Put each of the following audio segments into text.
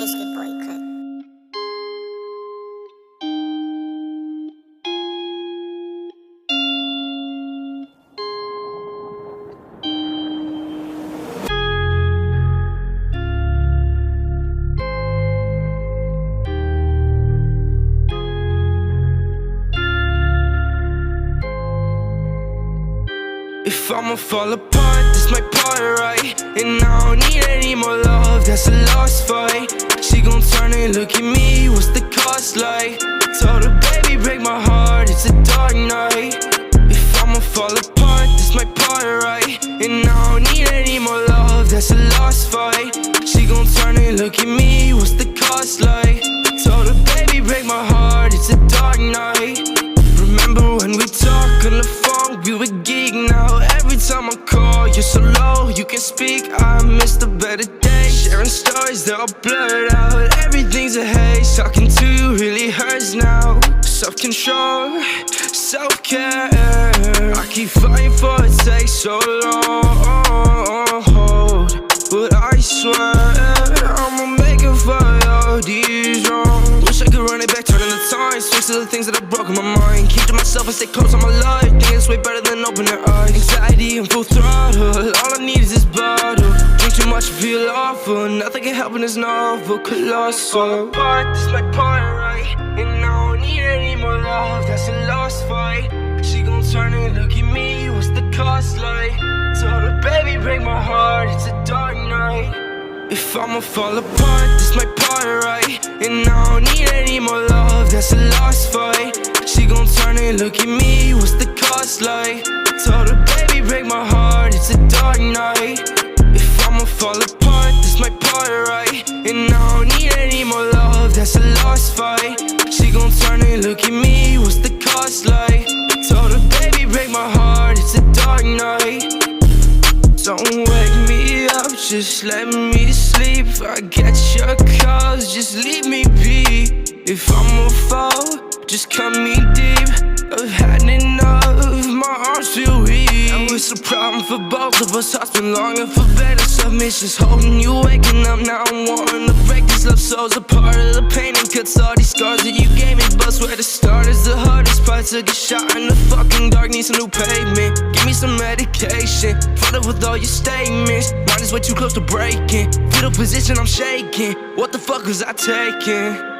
Biscuit Boy Clip. If I'ma fall apart, this my part, right? And I don't need any more love, that's a lost fight. She gon' turn and look at me, what's the cost like? Told her, baby, break my heart, it's a dark night. If I'ma fall apart, this my part, right? And I don't need any more love, that's a lost fight. She gon' turn and look at me, what's the cost like? Told her, baby, break my heart, it's a dark night. Remember when we talked on the phone, we were geek now. Every time I call, you're so low, you can speak. I miss the better days. Sharing stories, they're all blurred out. Everything's a haze, talking to you really hurts now. Self-control, self-care, I keep fighting for it, takes so long. But I swear, I'ma make it for all these wrongs. Wish I could run it back, turning the time, switch to the things that have broken my mind. Keep to myself and stay close on my life. Think it's way better than open their eyes. Anxiety and full throttle, all I need is this bottle. Drink too much, feel awful. Nothing can help in this novel, colossal. But this my part, right? And I don't need any more love, that's a lost fight. She gon' turn and look at me, what's the cost like? Told her, baby, break my heart, it's a dark night. If I'ma fall apart, this my part, right? And I don't need any more love, that's a lost fight. She gon' turn and look at me, what's the cost like? Told her, baby, break my heart, it's a dark night. If I'ma fall apart, this my part, right? And I don't need any more love, that's a lost fight. She gon' turn and look at me, what's the cost like? Told her, baby, break my heart, it's a dark night. Don't wake me up, just let me sleep. I get your calls, just leave me be. If I'ma fall, just cut me deep. I've had enough, my arms feel weak. Now it's a problem for both of us. Hearts been longing for better submissions. Holding you, waking up, now I'm wanting to break these love souls apart. Of the pain and cuts, all these scars that you gave me. But where to start is the hardest part. Took a shot in the fucking dark, need some new pavement. Give me some medication, flooded with all your statements. Mind is way too close to breaking. Fetal position, I'm shaking. What the fuck was I taking?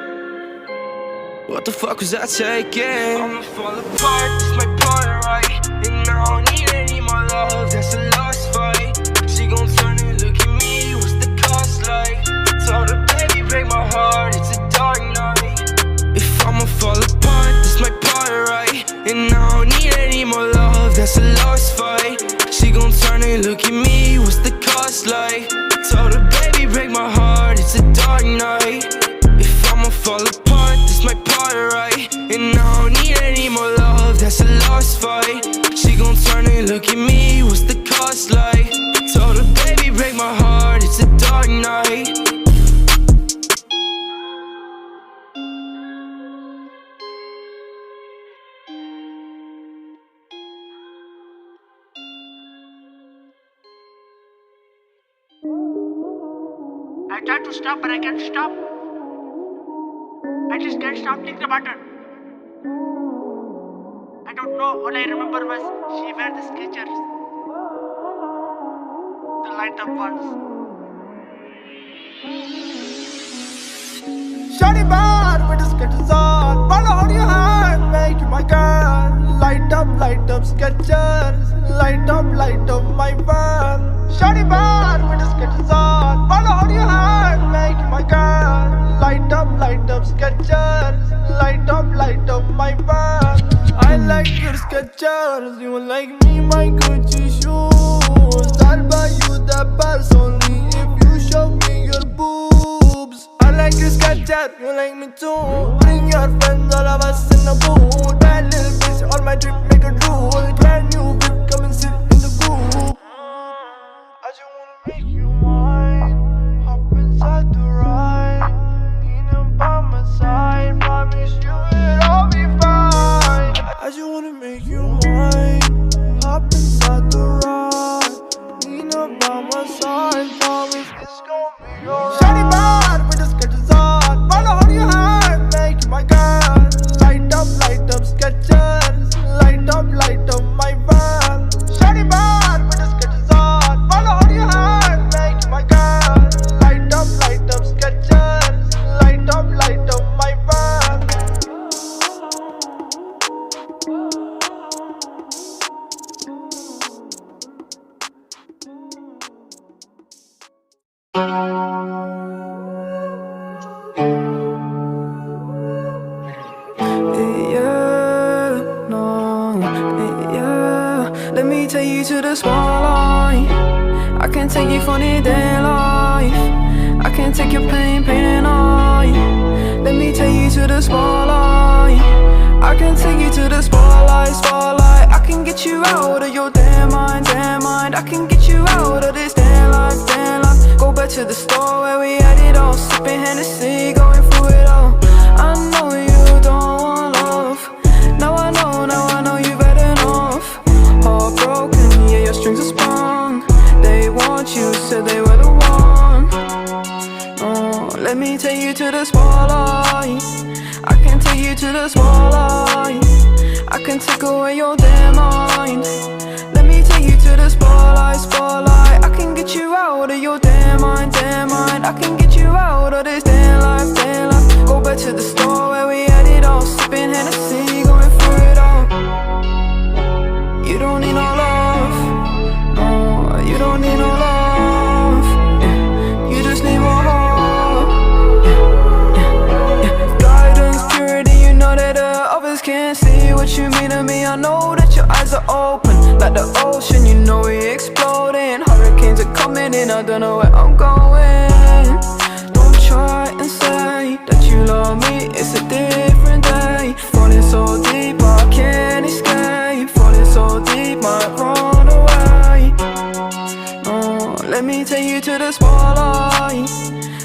What the fuck was I taking? I'ma fall apart, this my part, right? And I don't need any more love, that's a lost fight. She gon' turn and look at me, what's the cost like? Told her, baby, break my heart, it's a dark night. If I'ma fall apart, this my part, right? And I don't need any more love, that's a lost fight. She gon' turn and look at me, what's the cost like? Told her, baby, break my heart, it's a dark night. If I'ma fall apart, this my part, right? And I don't need any more love, that's a lost fight. She gon' turn and look at me, what's the cost like? Told her, baby, break my heart, it's a dark night. I tried to stop, but I can't stop. I just can't stop thinking about her. I don't know, all I remember was she wear the Skechers, the light up ones. Shawty bad with the Skechers on. Follow on your hand, make you my girl. Light up Skechers. Light up my van. Shawty bad with the Skechers on. Follow on your hand, make you my girl. Light up Skechers. Light up my van. I like your Skechers, you like me my Gucci shoes. I'll buy you the purse only if you show me your boobs. I like your Skechers, you like me too. Bring your friends, all of us in the booth. Bad little bitch, all my drip make a drool. Brand new whip, come and sit in the booth. I just wanna make you mine. Hop inside the ride. Being by my side, promise you it'll be fine. I just wanna make you mine. Hop inside the ride. Being by my side, promise it's gonna be alright. Shawty bad with the Skechers Yeah, no, yeah. Let me take you to the spotlight. I can take you for the day life. I can take your pain and I. Let me take you to the spotlight. I can take you to the spotlight, spotlight. I can get you out of your damn mind, damn mind. I can get you out of this damn life, damn life. Go back to the store where we had it all, sipping Hennessy, going through it all. I know you don't want love. Now I know you've had enough. Heartbroken, yeah, your strings are sprung. They want you, said they were the one. Oh, let me take you to the spotlight. I can take you to the spotlight. I can take away your damn mind. Let me take you to the spotlight, spotlight. I can get you out of your damn mind, damn mind. I can get you out of this damn life, damn life. Go back to the store where we had it all, sipping Hennessy, going through it all. You don't need no love, no, you don't need no love, yeah. You just need more heart, yeah. Guidance, purity, you know that others can't see what you mean to me. I know that your eyes are open, like the ocean, you know we're exploding. Hurricanes are coming in, I don't know where I'm going. Don't try and say that you love me, it's a different day. Falling so deep, I can't escape. Falling so deep, might run away. Oh, let me take you to the spotlight.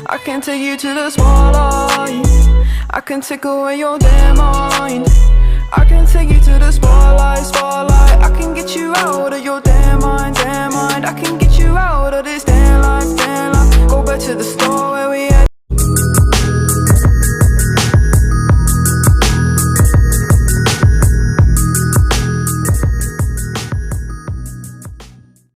I can take you to the spotlight. I can take away your damn mind. I can take you to the spotlight, spotlight. I can get you out of your damn mind, damn mind. I can get you out of this damn life, damn life. Go back to the store where